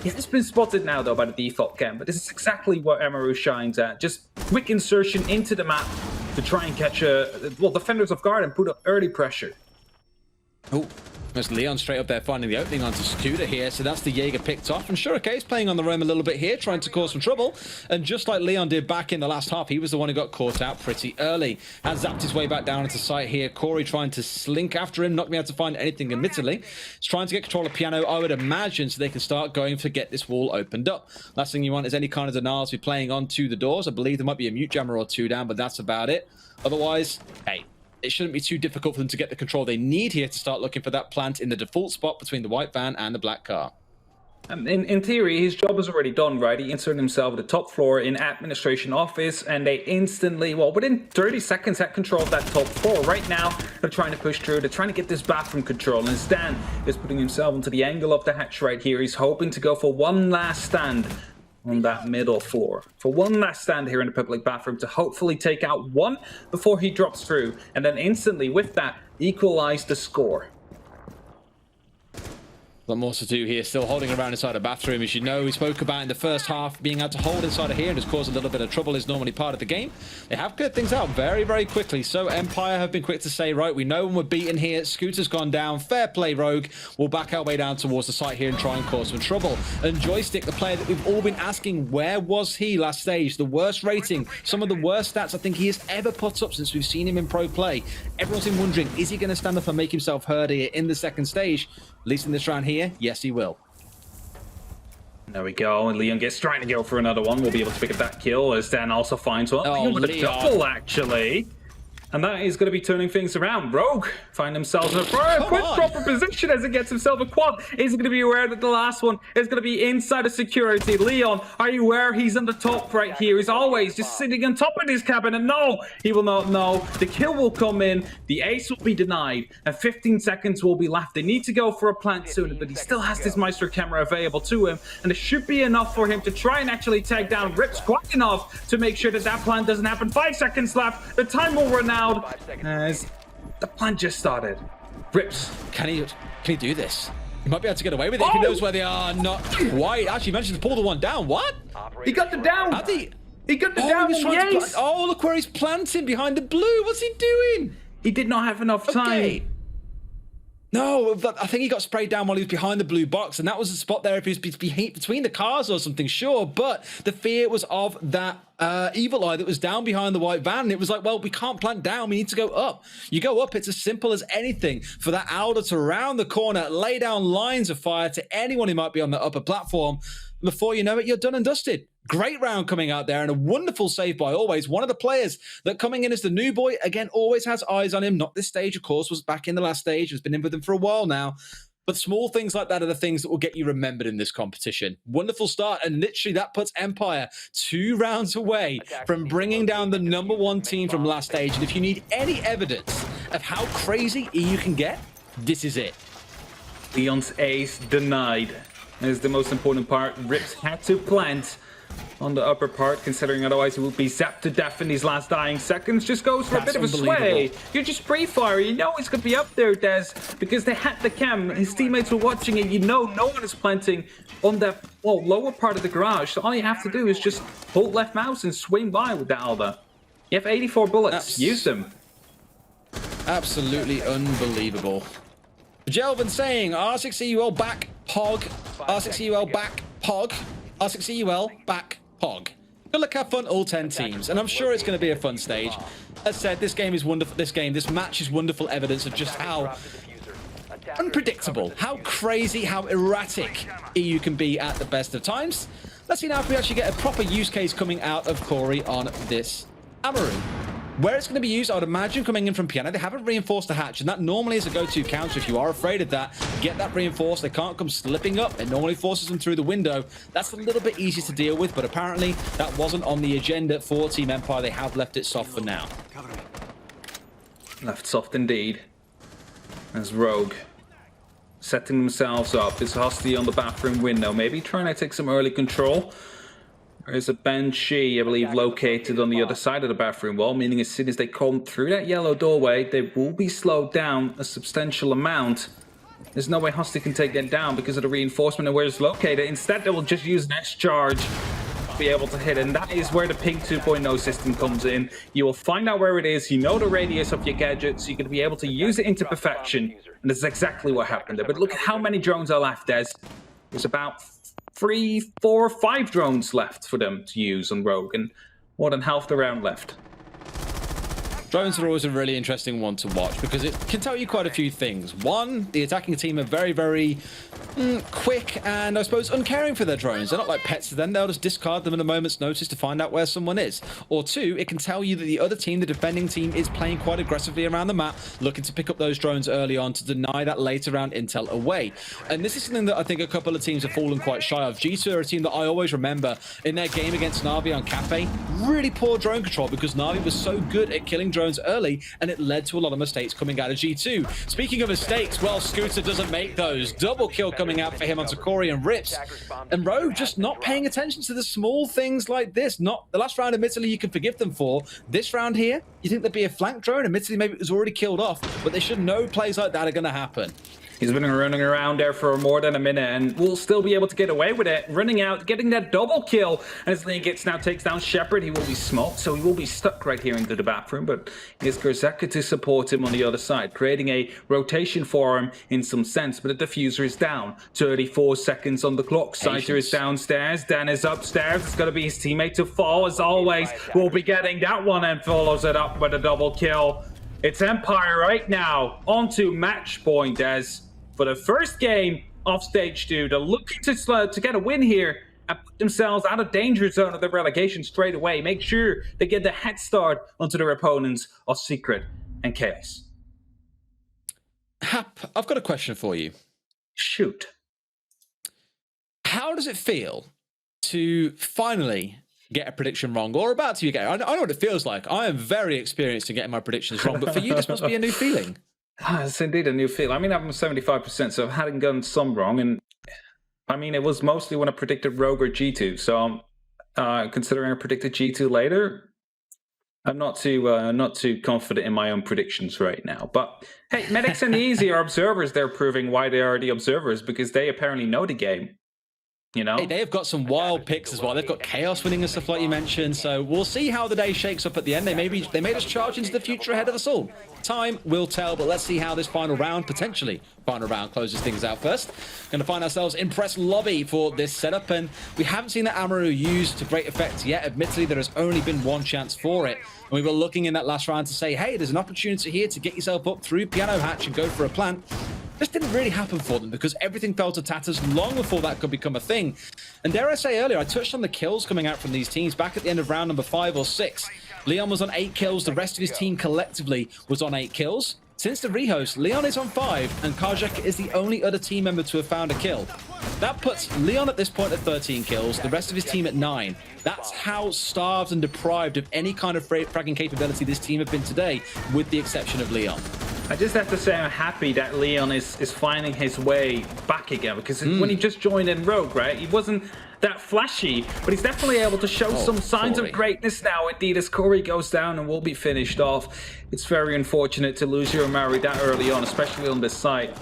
He has been spotted now, though, by the default cam, but this is exactly what Amaru shines at. Just quick insertion into the map to try and catch defenders off guard and put up early pressure. Oh, there's Leon straight up there finding the opening onto Scooter here, so that's the Jaeger picked off. And sure, okay, he's playing on the roam a little bit here, trying to cause some trouble. And just like Leon did back in the last half, he was the one who got caught out pretty early. Has zapped his way back down into sight here. Corey trying to slink after him, not being able to find anything, admittedly. He's trying to get control of Piano, I would imagine, so they can start going to get this wall opened up. Last thing you want is any kind of denials to be playing onto the doors. I believe there might be a mute jammer or two down, but that's about it. Otherwise, hey, it shouldn't be too difficult for them to get the control they need here to start looking for that plant in the default spot between the white van and the black car. In theory, his job is already done, right? He inserted himself at the top floor in administration office, and they instantly, well, within 30 seconds, had control of that top floor. Right now, they're trying to push through. They're trying to get this bathroom control, and Stan is putting himself into the angle of the hatch right here. He's hoping to go for one last stand on that middle floor. For one last stand here in the public bathroom to hopefully take out one before he drops through, and then instantly, with that, equalize the score. A lot more to do here, still holding around inside the bathroom. As you know, we spoke about in the first half, being able to hold inside of here and just cause a little bit of trouble is normally part of the game. They have cleared things out very, very quickly. So Empire have been quick to say, right, we know when we're beaten here. Scooter's gone down. Fair play, Rogue. We'll back our way down towards the site here and try and cause some trouble. And Joystick, the player that we've all been asking, where was he last stage? The worst rating, some of the worst stats I think he has ever put up since we've seen him in pro play. Everyone's been wondering, is he going to stand up and make himself heard here in the second stage? At least in this round here, yes, he will. There we go, and Leon gets trying to go for another one. We'll be able to pick up that kill as Dan also finds one. Oh, Leon with a double, actually. And that is going to be turning things around. Rogue find themselves in a proper position as he gets himself a quad. Is he going to be aware that the last one is going to be inside of security? Leon, are you aware he's on the top right here? He's always just sitting on top of his cabin, and no, he will not know. The kill will come in, the ace will be denied, and 15 seconds will be left. They need to go for a plant soon, but he still has this Maestro camera available to him, and it should be enough for him to try and actually take down Rips quite enough to make sure that that plant doesn't happen. 5 seconds left. The time will run out. As the plan just started. Rips. Can he do this? He might be able to get away with it if he knows where they are. Not quite. Actually, managed to pull the one down. What? He got the down. He got the down. Oh, look where he's planting behind the blue. What's he doing? He did not have enough time. Okay. No, I think he got sprayed down while he was behind the blue box, and that was the spot there if he was between the cars or something, sure. But the fear was of that evil eye that was down behind the white van, and it was like, well, we can't plant down, we need to go up. You go up, it's as simple as anything for that Alder to round the corner, lay down lines of fire to anyone who might be on the upper platform. Before you know it, you're done and dusted. Great round coming out there and a wonderful save by Always. One of the players that coming in as the new boy, again, always has eyes on him. Not this stage, of course, was back in the last stage. Has been in with them for a while now. But small things like that are the things that will get you remembered in this competition. Wonderful start, and literally that puts Empire 2 rounds away from bringing down the #1 team from last stage. And if you need any evidence of how crazy EU can get, this is it. Leon's ace denied is the most important part. Rips had to plant on the upper part, considering otherwise he will be zapped to death in these last dying seconds. Just goes for a bit of a sway. You just pre-fire. You know he's going to be up there, Des, because they had the cam. His teammates were watching it. You know no one is planting on that lower part of the garage. So all you have to do is just hold left mouse and swing by with that Alba. You have 84 bullets. Use them. Absolutely unbelievable. Jelvin saying, R6EUL back, Pog. R6EUL back, Pog. R6EUL back, Pog. Good luck, have fun, all 10 teams. And I'm sure it's going to be a fun stage. As said, this game is wonderful. This match is wonderful evidence of just how unpredictable, how crazy, how erratic EU can be at the best of times. Let's see now if we actually get a proper use case coming out of Corey on this Amaru. Where it's going to be used, I would imagine, coming in from Piano. They haven't reinforced the hatch, and that normally is a go-to counter. If you are afraid of that, get that reinforced. They can't come slipping up. It normally forces them through the window. That's a little bit easier to deal with, but apparently that wasn't on the agenda for Team Empire. They have left it soft for now. Left soft indeed. As Rogue setting themselves up. Is Husty on the bathroom window, maybe trying to take some early control. There's a Banshee, I believe, located on the other side of the bathroom wall, meaning as soon as they come through that yellow doorway, they will be slowed down a substantial amount. There's no way Husty can take that down because of the reinforcement and where it's located. Instead, they will just use an S-charge to be able to hit it, and that is where the Ping 2.0 system comes in. You will find out where it is, you know the radius of your gadget, so you're going to be able to use it into perfection, and that's exactly what happened there. But look at how many drones are left, Des. There's about 3, 4, 5 drones left for them to use on Rogue, and more than half the round left. Drones are always a really interesting one to watch because it can tell you quite a few things. One, the attacking team are very, very quick and I suppose uncaring for their drones. They're not like pets to them. They'll just discard them at a moment's notice to find out where someone is. Or two, it can tell you that the other team, the defending team, is playing quite aggressively around the map, looking to pick up those drones early on to deny that later round intel away. And this is something that I think a couple of teams have fallen quite shy of. G2 are a team that I always remember in their game against Na'Vi on Cafe. Really poor drone control because Na'Vi was so good at killing drones early, and it led to a lot of mistakes coming out of G2. Speaking of mistakes, well, Scooter doesn't make those. Double kill coming out for him onto Corey and Rips. And Rogue just not paying attention to the small things like this. Not the last round, admittedly, you can forgive them for. This round here, you think there'd be a flank drone? Admittedly, maybe it was already killed off, but they should know plays like that are going to happen. He's been running around there for more than a minute and will still be able to get away with it. Running out, getting that double kill. And as Lee now takes down Shepard, he will be smoked, so he will be stuck right here into the bathroom. But here's Gerzeka to support him on the other side, creating a rotation for him in some sense. But the diffuser is down. 34 seconds on the clock. Sizer is downstairs. Dan is upstairs. It's going to be his teammate to fall, as always. We'll be getting that one and follows it up with a double kill. It's Empire right now. On to match point as for the first game of Stage 2. They're looking to get a win here and put themselves out of danger zone of the relegation straight away. Make sure they get the head start onto their opponents of Secret and Chaos. Hap, I've got a question for you. Shoot. How does it feel to finally get a prediction wrong, or about to get it? I know what it feels like. I am very experienced in getting my predictions wrong, but for you, this must be a new feeling. It's indeed a new feel. I mean, I'm 75%, so I've had gotten some wrong, and I mean, it was mostly when I predicted Rogue or G2. So, considering I predicted G2 later, I'm not too confident in my own predictions right now. But hey, Medics and Easy are observers. They're proving why they are the observers because they apparently know the game. You know? Hey, they have got some wild picks as well. They've got Chaos winning and stuff like you mentioned. So we'll see how the day shakes up at the end. They made us charge into the future ahead of us all. Time will tell, but let's see how this final round, potentially final round, closes things out first. Going to find ourselves in press lobby for this setup, and we haven't seen the Amaru used to great effect yet. Admittedly, there has only been one chance for it. And we were looking in that last round to say, hey, there's an opportunity here to get yourself up through Piano Hatch and go for a plant. This didn't really happen for them because everything fell to tatters long before that could become a thing. And dare I say earlier, I touched on the kills coming out from these teams back at the end of round number 5 or 6. Leon was on 8 kills. The rest of his team collectively was on 8 kills. Since the rehost, Leon is on 5, and Karjak is the only other team member to have found a kill. That puts Leon at this point at 13 kills, the rest of his team at 9. That's how starved and deprived of any kind of fragging capability this team have been today, with the exception of Leon. I just have to say I'm happy that Leon is finding his way back again, because when he just joined in Rogue, right, he wasn't that flashy, but he's definitely able to show some signs Corey. of greatness now, indeed, as Corey goes down and will be finished off. It's very unfortunate to lose your Mari that early on, especially on this site.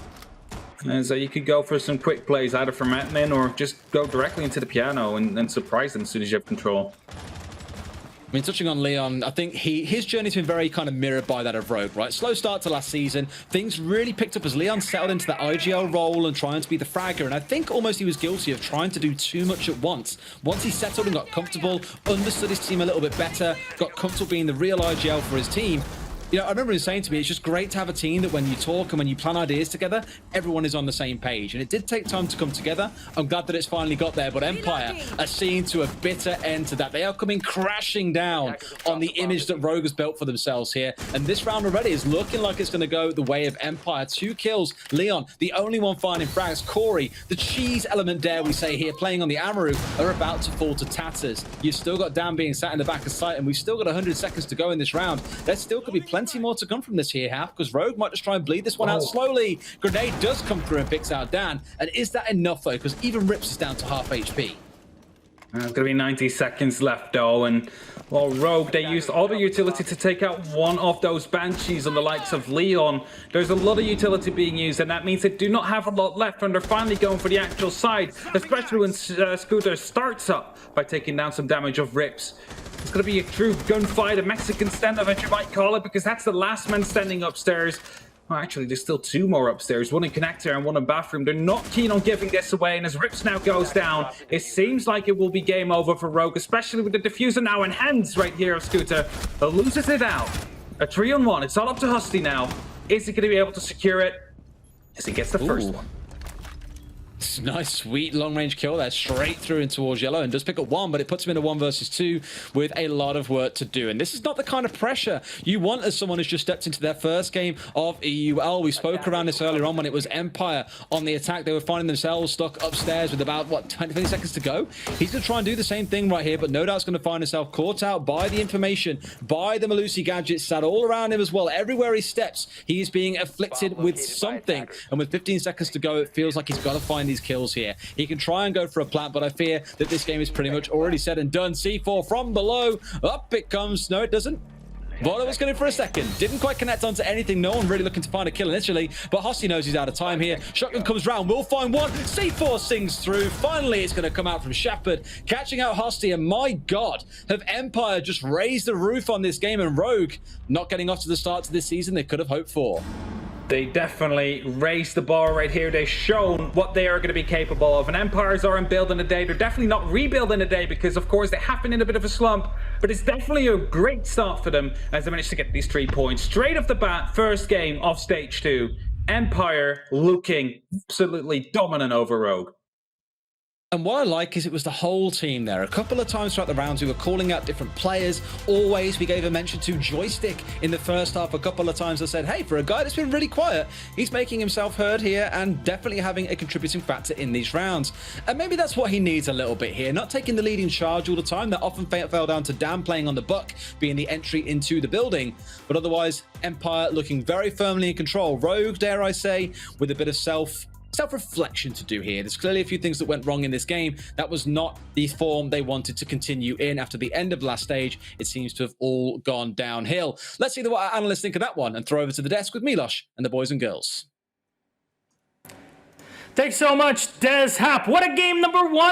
And so you could go for some quick plays either from admin or just go directly into the piano and surprise them as soon as you have control. I mean, touching on Leon, I think his journey's been very kind of mirrored by that of Rogue, right? Slow start to last season. Things really picked up as Leon settled into that IGL role and trying to be the fragger. And I think almost he was guilty of trying to do too much at once. Once he settled and got comfortable, understood his team a little bit better, got comfortable being the real IGL for his team. You know, I remember him saying to me, it's just great to have a team that when you talk and when you plan ideas together, everyone is on the same page. And it did take time to come together. I'm glad that it's finally got there, but Empire are seeing to a bitter end to that. They are coming crashing down on the image that Rogue has built for themselves here. And this round already is looking like it's going to go the way of Empire. 2 kills. Leon, the only one finding frags. Corey, the cheese element, dare we say here, playing on the Amaru, are about to fall to tatters. You've still got Dan being sat in the back of sight, and we've still got 100 seconds to go in this round. There still could be plenty more to come from this here, Hap, because Rogue might just try and bleed this one out slowly. Grenade does come through and picks out Dan. And is that enough, though? Because even Rips is down to half HP. There's going to be 90 seconds left, though, and well, Rogue, they used all the utility to take out one of those Banshees on the likes of Leon. There's a lot of utility being used, and that means they do not have a lot left when they're finally going for the actual side, especially when Scooter starts up by taking down some damage of Rips. It's going to be a true gunfight, a Mexican standoff, you might call it, because that's the last man standing upstairs. Well, actually, there's still 2 more upstairs, one in connector and one in bathroom. They're not keen on giving this away, and as Rips now goes down, it seems like it will be game over for Rogue, especially with the diffuser now in hands right here of Scooter. But loses it out. A 3-on-1. It's all up to Husty now. Is he going to be able to secure it? As he gets the first one. Nice, sweet long-range kill there, straight through in towards Yellow, and does pick up 1, but it puts him in a 1 versus 2 with a lot of work to do. And this is not the kind of pressure you want as someone who's just stepped into their first game of EUL. We spoke around this earlier on when it was Empire on the attack. They were finding themselves stuck upstairs with about, 20 seconds to go. He's going to try and do the same thing right here, but no doubt's going to find himself caught out by the information, by the Malusi gadgets sat all around him as well. Everywhere he steps, he is being afflicted with something. And with 15 seconds to go, it feels like he's got to find these kills here. He can try and go for a plant, but I fear that this game is pretty much already said and done. C4 from below. Up it comes. No, it doesn't. Volo was going for a second. Didn't quite connect onto anything. No one really looking to find a kill initially, but Hosty knows he's out of time here. Shotgun comes round. Will find one. C4 sings through. Finally, it's going to come out from Shepard, catching out Hosty, and my God, have Empire just raised the roof on this game, and Rogue not getting off to the start to this season they could have hoped for. They definitely raised the bar right here. They've shown what they are going to be capable of. And Empires aren't building a day. They're definitely not rebuilding a day because, of course, they have been in a bit of a slump. But it's definitely a great start for them as they managed to get these 3 points. Straight off the bat, first game of Stage 2. Empire looking absolutely dominant over Rogue. And what I like is it was the whole team there. A couple of times throughout the rounds, we were calling out different players. Always, we gave a mention to Joystick in the first half. A couple of times I said, hey, for a guy that's been really quiet, he's making himself heard here and definitely having a contributing factor in these rounds. And maybe that's what he needs a little bit here. Not taking the lead in charge all the time. That often fell down to Dan playing on the buck, being the entry into the building. But otherwise, Empire looking very firmly in control. Rogue, dare I say, with a bit of self-reflection to do here. There's clearly a few things that went wrong in this game. That was not the form they wanted to continue in after the end of last stage. It seems to have all gone downhill. Let's see what our analysts think of that one and throw over to the desk with Milosh and the boys and girls. Thanks so much, Des Hap. What a game, number 1.